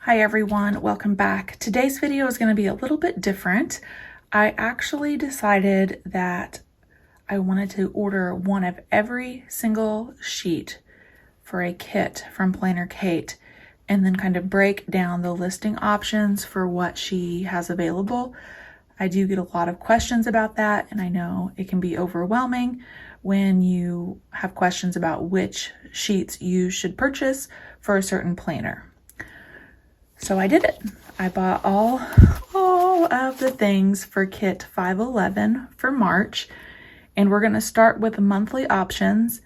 Hi everyone, welcome back. Today's video is going to be a little bit different. I actually decided that I wanted to order one of every single sheet for a kit from PlannerKate and then kind of break down the listing options for what she has available. I do get a lot of questions about that, and I know it can be overwhelming when you have questions about which sheets you should purchase for a certain planner. So I did it. I bought all of the things for kit 511 for March, and we're going to start with the monthly options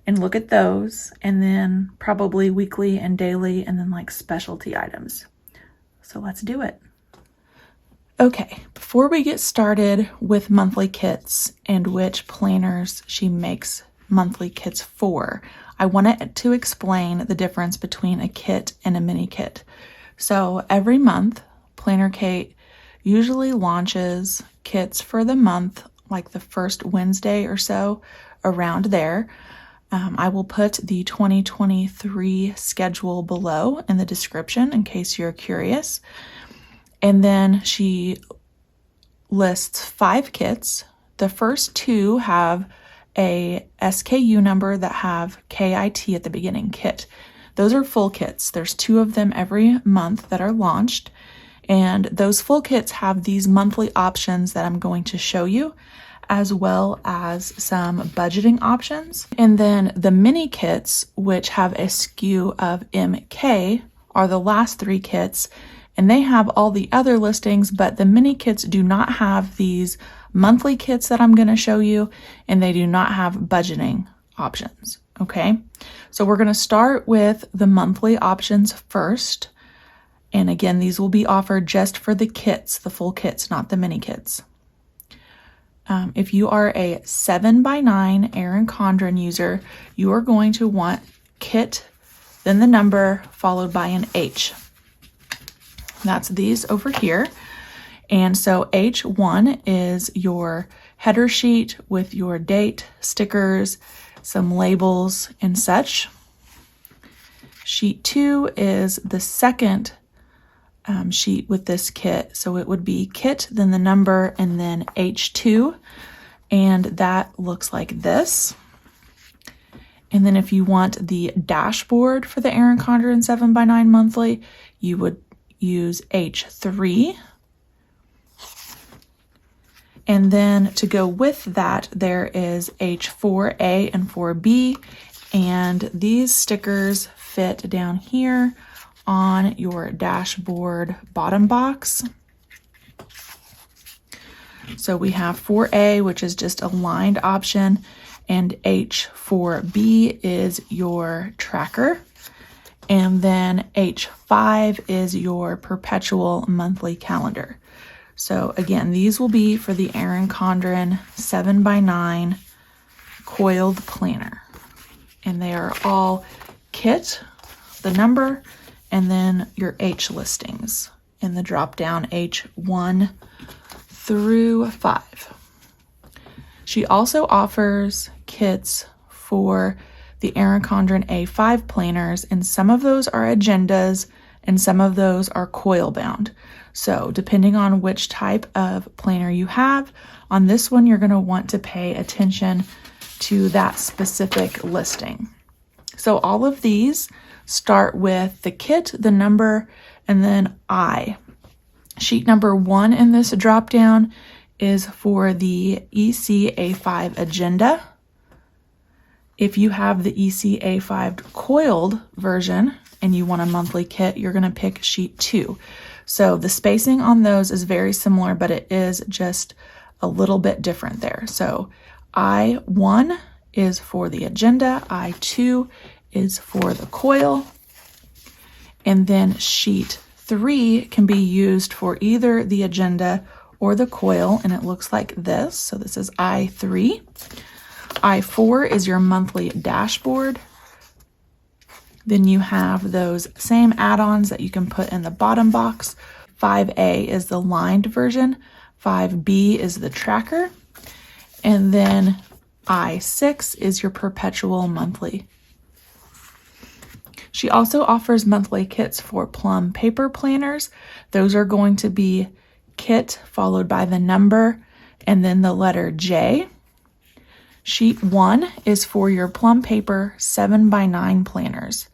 and look at those, and then probably weekly and daily, and then like specialty items. So let's do it. Okay, before we get started with monthly kits and which planners she makes monthly kits for, I wanted to explain the difference between a kit and a mini kit. So every month, PlannerKate usually launches kits for the month, like the first Wednesday or so, around there. I will put the 2023 schedule below in the description in case you're curious. And then she lists 5 kits. The first 2 have a SKU number that have KIT at the beginning, kit. Those are full kits. There's 2 of them every month that are launched. And those full kits have these monthly options that I'm going to show you, as well as some budgeting options. And then the mini kits, which have a SKU of MK, are the last 3 kits. And they have all the other listings, but the mini kits do not have these monthly kits that I'm going to show you, and they do not have budgeting options. Okay, so we're going to start with the monthly options first. And again, these will be offered just for the kits, the full kits, not the mini kits. If you are a 7x9 Erin Condren user, you are going to want kit, then the number followed by an H. That's these over here. And so H1 is your header sheet with your date, stickers, some labels and such. Sheet 2 is the second sheet with this kit. So it would be kit, then the number, and then H2. And that looks like this. And then if you want the dashboard for the Erin Condren 7x9 monthly, you would use H3. And then to go with that, there is H4A and 4B, and these stickers fit down here on your dashboard bottom box. So we have 4A, which is just a lined option, and H4B is your tracker. And then H5 is your perpetual monthly calendar. So again, these will be for the Erin Condren 7x9 coiled planner. And they are all kit, the number, and then your H listings in the drop down H1 through 5. She also offers kits for the Erin Condren A5 planners, and some of those are agendas and some of those are coil bound. So depending on which type of planner you have, on this one you're going to want to pay attention to that specific listing. So all of these start with the kit, the number, and then I. Sheet number 1 in this drop down is for the EC-A5 agenda. If you have the EC-A5 coiled version and you want a monthly kit, you're going to pick sheet 2. So the spacing on those is very similar, but it is just a little bit different there. So I1 is for the agenda, I2 is for the coil, and then sheet 3 can be used for either the agenda or the coil, and it looks like this. So this is I3. I4 is your monthly dashboard. Then you have those same add-ons that you can put in the bottom box. 5A is the lined version. 5B is the tracker. And then I6 is your perpetual monthly. She also offers monthly kits for plum paper planners. Those are going to be kit followed by the number and then the letter J. Sheet 1 is for your plum paper 7x9 planners.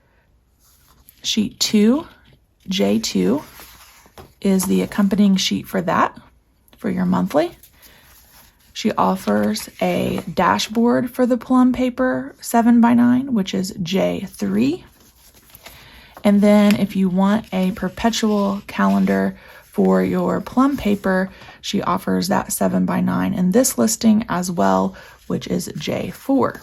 Sheet 2, J2, is the accompanying sheet for that, for your monthly. She offers a dashboard for the plum paper 7x9, which is J3. And then if you want a perpetual calendar for your plum paper, she offers that 7x9 in this listing as well, which is J4.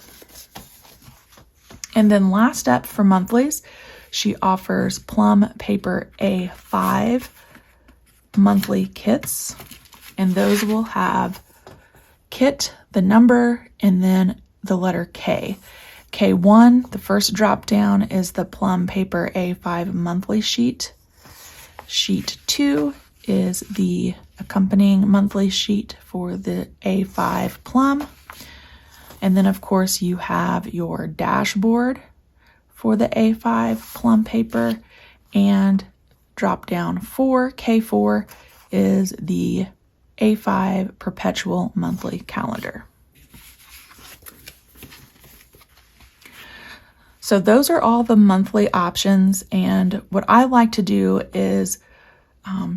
And then last up for monthlies, she offers plum paper A5 monthly kits, and those will have kit, the number, and then the letter K. K1, the first drop down, is the plum paper A5 monthly sheet. Sheet 2 is the accompanying monthly sheet for the A5 plum. And then of course you have your dashboard for the A5 plum paper, and drop down 4, K4, is the A5 perpetual monthly calendar. So those are all the monthly options, and what I like to do is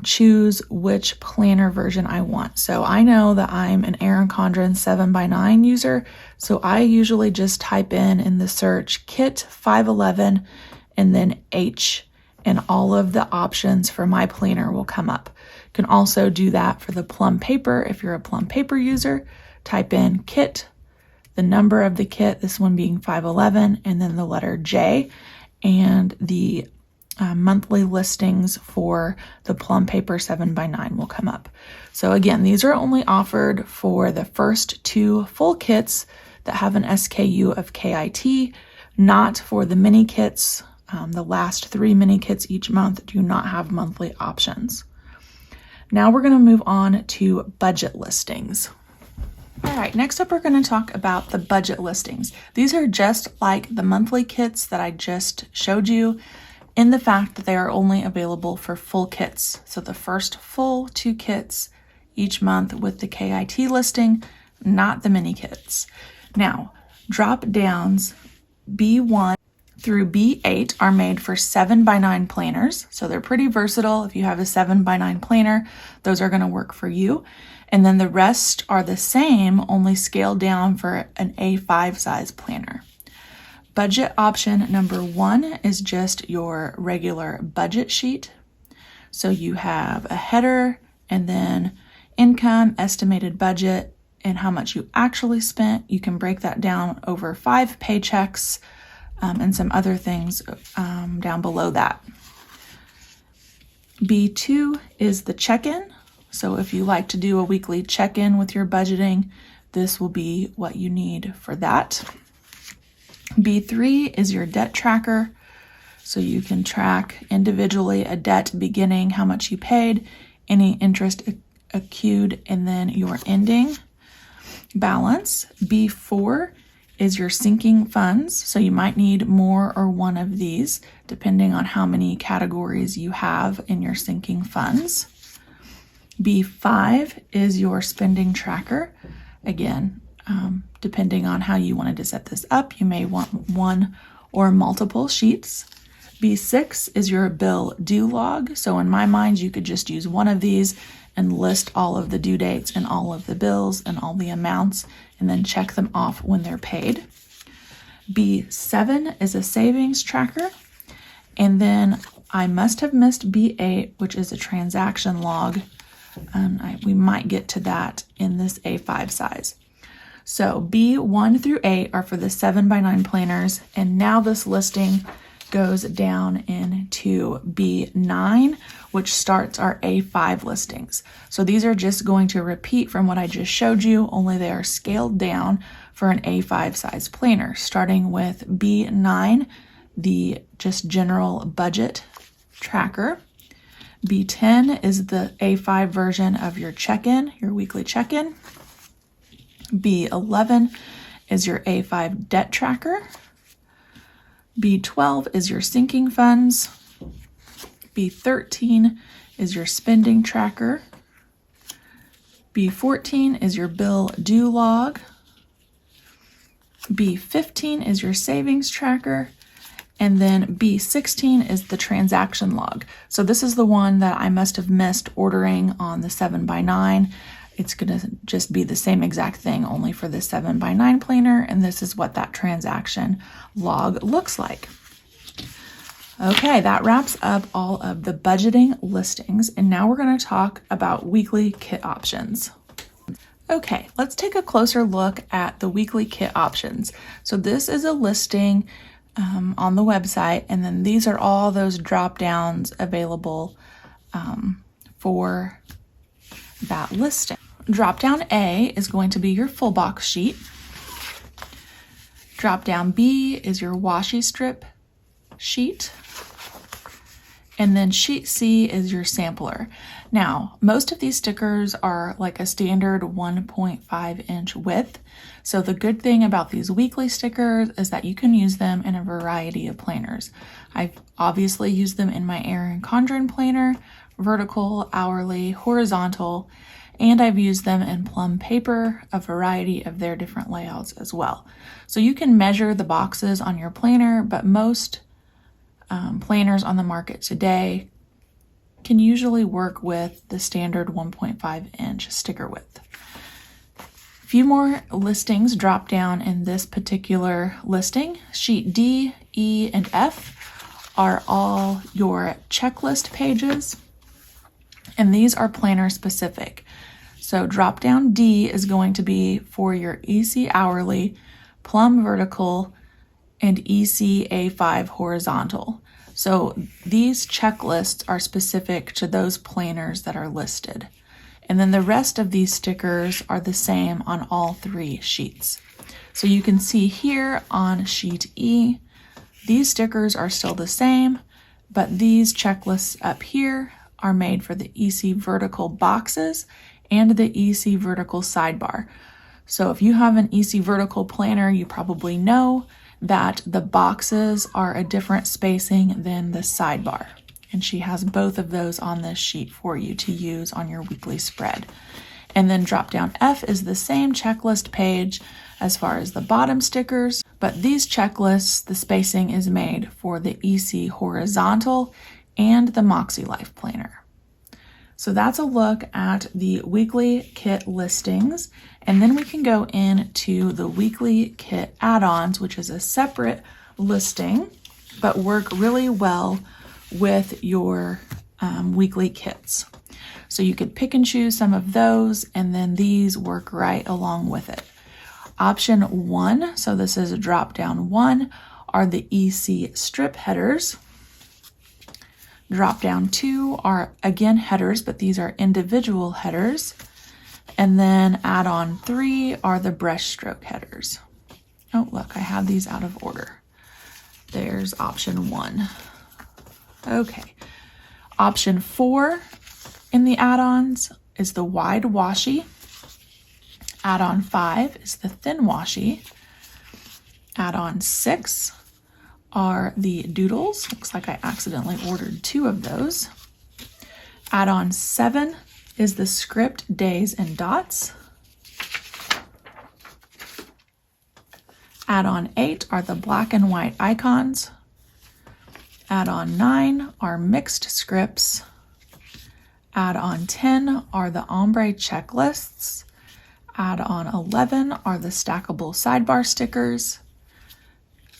choose which planner version I want. So I know that I'm an Erin Condren 7x9 user, so I usually just type in the search kit 511 and then H, and all of the options for my planner will come up. You can also do that for the plum paper. If you're a plum paper user, type in kit, the number of the kit, this one being 511, and then the letter J, and the monthly listings for the plum paper 7x9 will come up. So again, these are only offered for the first 2 full kits that have an SKU of KIT, not for the mini kits. The last 3 mini kits each month do not have monthly options. Now we're going to move on to budget listings. All right, next up we're going to talk about the budget listings. These are just like the monthly kits that I just showed you, in the fact that they are only available for full kits. So the first full 2 kits each month with the KIT listing, not the mini kits. Now, drop downs B1 through B8 are made for 7x9 planners. So they're pretty versatile. If you have a 7x9 planner, those are going to work for you. And then the rest are the same, only scaled down for an A5 size planner. Budget option number 1 is just your regular budget sheet. So you have a header and then income, estimated budget, and how much you actually spent. You can break that down over 5 paychecks and some other things down below that. B2 is the check-in. So if you like to do a weekly check-in with your budgeting, this will be what you need for that. B3 is your debt tracker. So you can track individually a debt beginning, how much you paid, any interest accrued, and then your ending balance. B4 is your sinking funds. So you might need more or one of these, depending on how many categories you have in your sinking funds. B5 is your spending tracker. Again, depending on how you wanted to set this up, you may want one or multiple sheets. B6 is your bill due log. So in my mind, you could just use one of these and list all of the due dates and all of the bills and all the amounts, and then check them off when they're paid. B7 is a savings tracker. And then I must have missed B8, which is a transaction log. We might get to that in this A5 size. So B1 through 8 are for the 7x9 planners, and now this listing goes down into B9, which starts our A5 listings. So these are just going to repeat from what I just showed you, only they are scaled down for an A5 size planner, starting with B9, the just general budget tracker. B10 is the A5 version of your check-in, your weekly check-in. B11 is your A5 debt tracker. B12 is your sinking funds. B13 is your spending tracker. B14 is your bill due log. B15 is your savings tracker. And then B16 is the transaction log. So this is the one that I must have missed ordering on the 7x9. It's going to just be the same exact thing, only for the 7x9 planner. And this is what that transaction log looks like. Okay, that wraps up all of the budgeting listings. And now we're going to talk about weekly kit options. Okay, let's take a closer look at the weekly kit options. So this is a listing on the website, and then these are all those drop downs available for that listing. Drop down A is going to be your full box sheet. Drop down B is your washi strip sheet. And then sheet C is your sampler. Now, most of these stickers are like a standard 1.5 inch width. So the good thing about these weekly stickers is that you can use them in a variety of planners. I've obviously used them in my Erin Condren planner, vertical, hourly, horizontal, and I've used them in plum paper, a variety of their different layouts as well. So you can measure the boxes on your planner, but most planners on the market today can usually work with the standard 1.5 inch sticker width. A few more listings drop down in this particular listing. Sheet D, E, and F are all your checklist pages, and these are planner specific. So drop down D is going to be for your EC hourly, plum vertical, and EC A5 horizontal. So these checklists are specific to those planners that are listed. And then the rest of these stickers are the same on all three sheets. So you can see here on sheet E, these stickers are still the same, but these checklists up here are made for the EC vertical boxes and the EC vertical sidebar. So if you have an EC vertical planner, you probably know that the boxes are a different spacing than the sidebar. And she has both of those on this sheet for you to use on your weekly spread. And then drop down F is the same checklist page as far as the bottom stickers, but these checklists, the spacing is made for the EC horizontal and the Moxie Life planner. So that's a look at the weekly kit listings. And then we can go into the weekly kit add-ons, which is a separate listing, but work really well with your weekly kits. So you could pick and choose some of those, and then these work right along with it. Option 1, so this is a drop down 1, are the EC strip headers. Drop down 2 are again headers, but these are individual headers. And then add on 3 are the brush stroke headers. Oh, look, I have these out of order. There's option 1. Okay. Option 4 in the add-ons is the wide washi. Add-on 5 is the thin washi. Add-on 6 are the doodles. Looks like I accidentally ordered 2 of those. Add-on 7 is the script days and dots. Add-on 8 are the black and white icons. Add-on 9 are mixed scripts. Add-on 10 are the ombre checklists. Add-on 11 are the stackable sidebar stickers.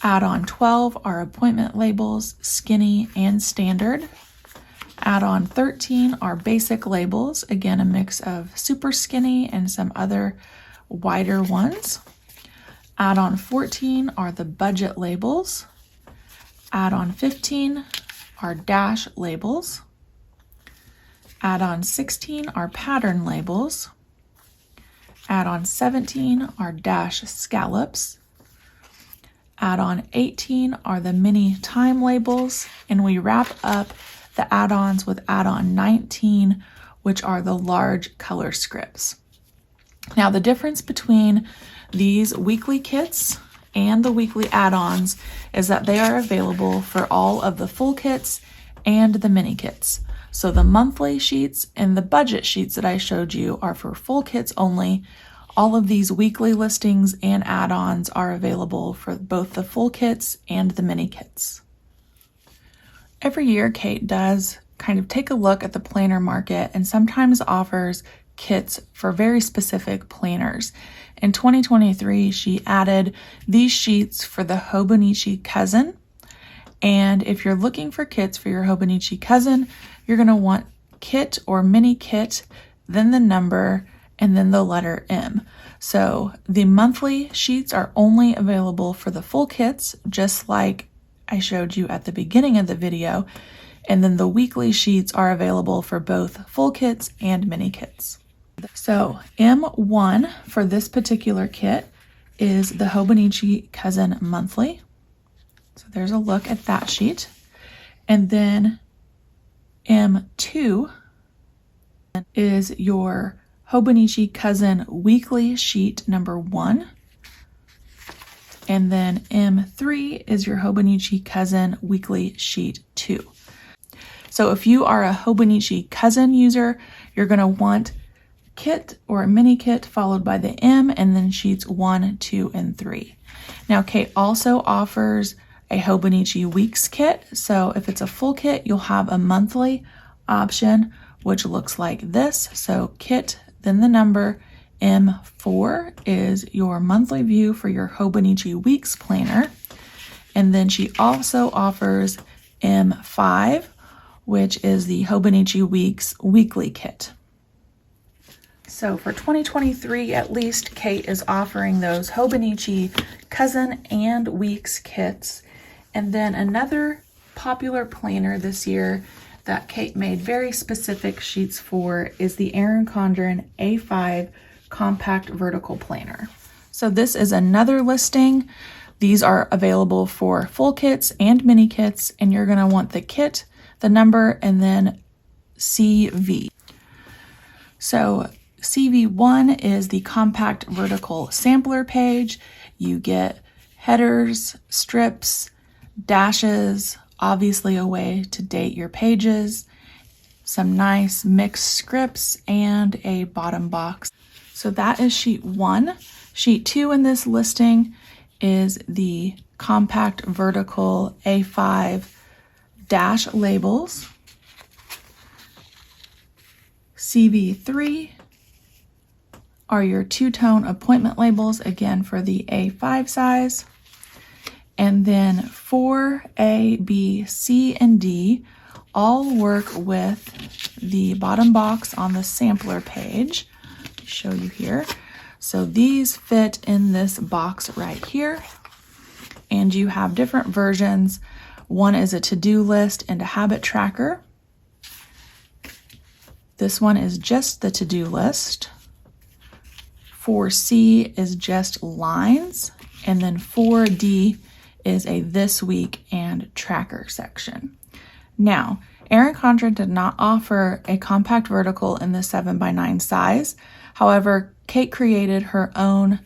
Add-on 12 are appointment labels, skinny and standard. Add-on 13 are basic labels, again a mix of super skinny and some other wider ones. Add-on 14 are the budget labels. Add-on 15 are dash labels. Add-on 16 are pattern labels. Add-on 17 are dash scallops. Add-on 18 are the mini time labels, and we wrap up the add-ons with add-on 19, which are the large color scripts. Now the difference between these weekly kits and the weekly add-ons is that they are available for all of the full kits and the mini kits. So the monthly sheets and the budget sheets that I showed you are for full kits only. All of these weekly listings and add-ons are available for both the full kits and the mini kits. Every year, Kate does kind of take a look at the planner market and sometimes offers kits for very specific planners. In 2023, she added these sheets for the Hobonichi Cousin. And if you're looking for kits for your Hobonichi Cousin, you're going to want kit or mini kit, then the number, and then the letter M. So the monthly sheets are only available for the full kits, just like I showed you at the beginning of the video. And then the weekly sheets are available for both full kits and mini kits. So M1 for this particular kit is the Hobonichi Cousin Monthly. So there's a look at that sheet. And then M2 is your Hobonichi Cousin Weekly Sheet number 1. And then M3 is your Hobonichi Cousin Weekly Sheet 2. So if you are a Hobonichi Cousin user, you're going to want kit or a mini kit followed by the M and then sheets 1, 2, and 3. Now Kate also offers a Hobonichi Weeks kit. So if it's a full kit, you'll have a monthly option, which looks like this. So kit, then the number, M4 is your monthly view for your Hobonichi Weeks planner. And then she also offers M5, which is the Hobonichi Weeks weekly kit. So for 2023, at least, Kate is offering those Hobonichi Cousin and Weeks kits. And then another popular planner this year that Kate made very specific sheets for is the Erin Condren A5 Compact Vertical Planner. So this is another listing. These are available for full kits and mini kits, and you're going to want the kit, the number, and then CV. So CV1 is the Compact Vertical Sampler page. You get headers, strips, dashes, obviously a way to date your pages, some nice mixed scripts, and a bottom box. So that is sheet 1. Sheet 2 in this listing is the Compact Vertical A5 dash labels. CV3 are your two-tone appointment labels, again for the A5 size. And then 4A, B, C, and D all work with the bottom box on the sampler page. Let me show you here. So these fit in this box right here. And you have different versions. One is a to-do list and a habit tracker. This one is just the to-do list. 4C is just lines. And then 4D is a this week and tracker section. Now, Erin Condren did not offer a compact vertical in the 7x9 size. However, Kate created her own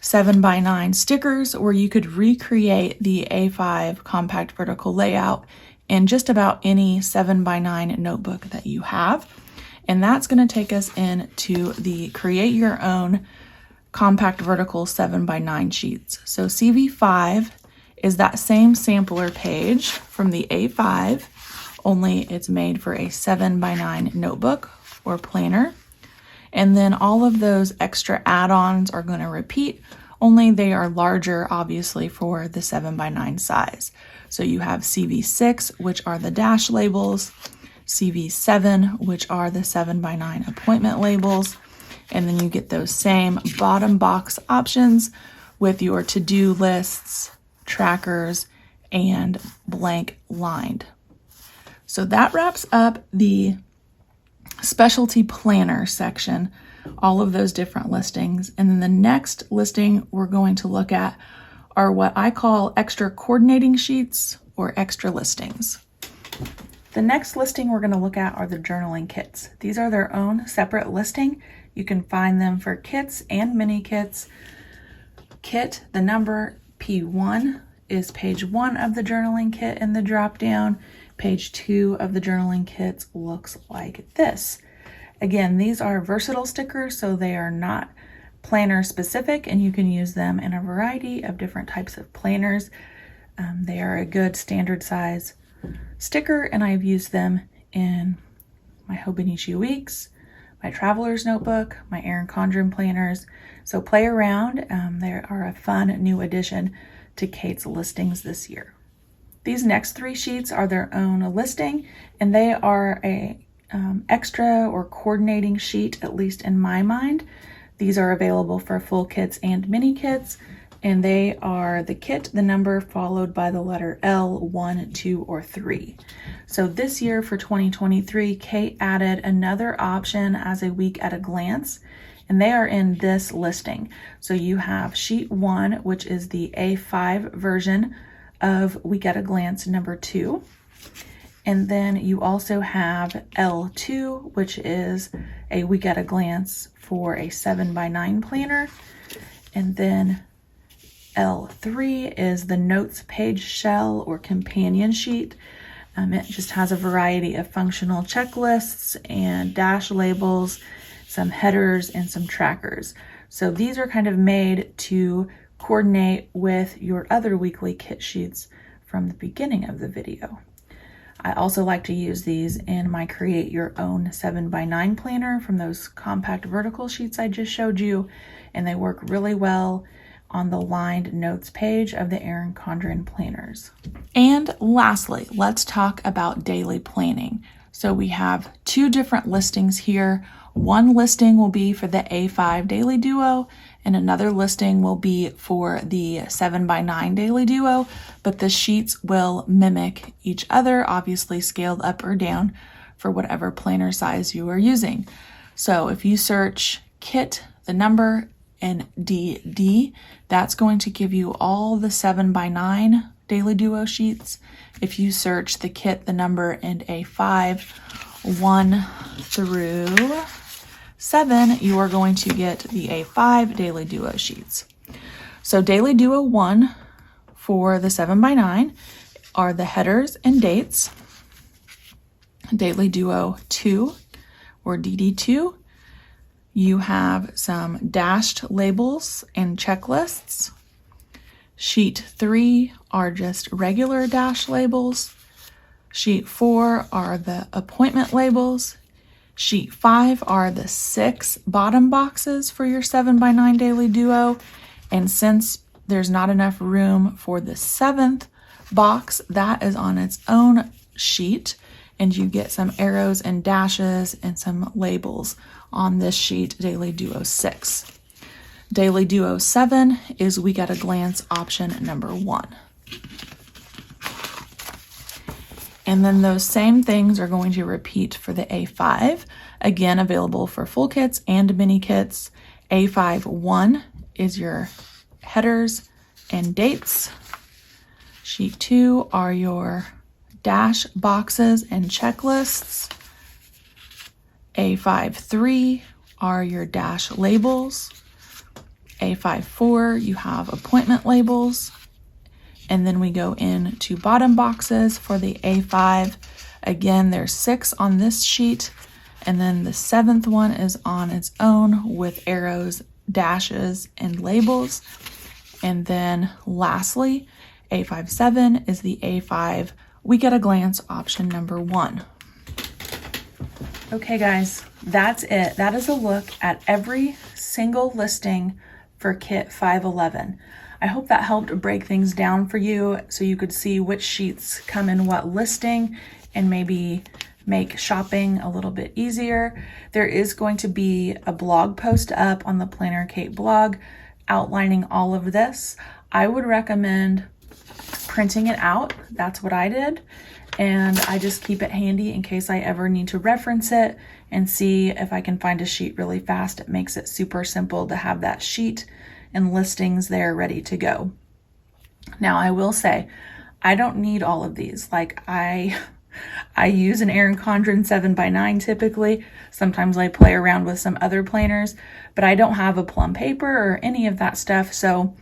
7x9 stickers where you could recreate the A5 compact vertical layout in just about any 7x9 notebook that you have. And that's going to take us into the create your own compact vertical 7x9 sheets. So CV5 is that same sampler page from the A5, only it's made for a 7x9 notebook or planner. And then all of those extra add-ons are going to repeat, only they are larger, obviously, for the 7x9 size. So you have CV6, which are the dash labels, CV7, which are the 7x9 appointment labels, and then you get those same bottom box options with your to-do lists, trackers, and blank lined. So that wraps up the specialty planner section, all of those different listings. And then the next listing we're going to look at are what I call extra coordinating sheets or extra listings. The next listing we're going to look at are the journaling kits. These are their own separate listing. You can find them for kits and mini kits. Kit, the number, P1 is page 1 of the journaling kit in the drop down. Page 2 of the journaling kit looks like this. Again, these are versatile stickers, so they are not planner specific, and you can use them in a variety of different types of planners. They are a good standard size sticker, and I've used them in my Hobonichi Weeks, my Traveler's Notebook, my Erin Condren planners. So play around. They are a fun new addition to Kate's listings this year. These next 3 sheets are their own listing, and they are a extra or coordinating sheet, at least in my mind. These are available for full kits and mini kits, and they are the kit, the number followed by the letter L, 1, 2, or 3. So this year for 2023, Kate added another option as a week at a glance, and they are in this listing. So you have sheet 1, which is the A5 version of week at a glance number 2. And then you also have L2, which is a week at a glance for a 7x9 planner. And then L3 is the notes page shell or companion sheet. It just has a variety of functional checklists and dash labels, some headers, and some trackers. So these are kind of made to coordinate with your other weekly kit sheets from the beginning of the video. I also like to use these in my Create Your Own 7x9 planner from those compact vertical sheets I just showed you, and they work really well on the lined notes page of the Erin Condren planners. And lastly, let's talk about daily planning. So we have 2 different listings here. One listing will be for the A5 Daily Duo, and another listing will be for the 7x9 Daily Duo, but the sheets will mimic each other, obviously scaled up or down for whatever planner size you are using. So if you search kit, the number, and DD, that's going to give you all the 7x9 Daily Duo sheets. If you search the kit, the number, and A5, 1 through 7, you are going to get the A5 Daily Duo sheets. So Daily Duo 1 for the 7x9 are the headers and dates. Daily Duo 2 or DD2, you have some dashed labels and checklists. Sheet 3 are just regular dash labels. Sheet 4 are the appointment labels. Sheet 5 are the 6 bottom boxes for your 7x9 Daily Duo. And since there's not enough room for the 7th box, that is on its own sheet, and you get some arrows and dashes and some labels on this sheet, Daily Duo 6. Daily Duo 7 is week at a glance option number 1. And then those same things are going to repeat for the A5, again available for full kits and mini kits. A5 1 is your headers and dates. Sheet 2 are your dash boxes and checklists. A5 3 are your dash labels. A5 4, you have appointment labels. And then we go into bottom boxes for the A5. Again, there's 6 on this sheet, and then the 7th one is on its own with arrows, dashes, and labels. And then lastly, A5 7 is the A5 week at a glance option number 1. Okay guys, that's it. That is a look at every single listing for Kit 511. I hope that helped break things down for you so you could see which sheets come in what listing and maybe make shopping a little bit easier. There is going to be a blog post up on the PlannerKate blog outlining all of this. I would recommend printing it out. That's what I did. And I just keep it handy in case I ever need to reference it and see if I can find a sheet really fast. It makes it super simple to have that sheet and listings there ready to go. Now I will say, I don't need all of these. Like I use an Erin Condren 7x9 typically. Sometimes I play around with some other planners, but I don't have a plum paper or any of that stuff. So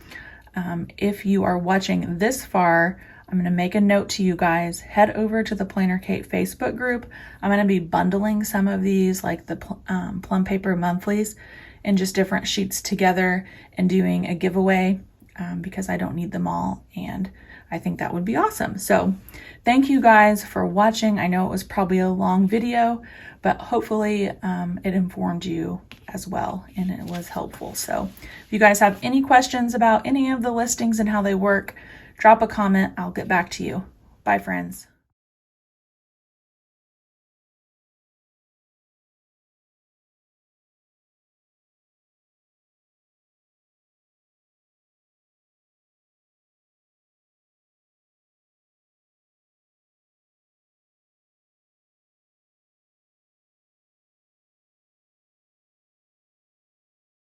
If you are watching this far, I'm going to make a note to you guys, head over to the PlannerKate Facebook group. I'm going to be bundling some of these, like the plum paper monthlies, in just different sheets together and doing a giveaway because I don't need them all, and I think that would be awesome. So thank you guys for watching. I know it was probably a long video, but hopefully it informed you as well and it was helpful. So if you guys have any questions about any of the listings and how they work, drop a comment. I'll get back to you. Bye, friends.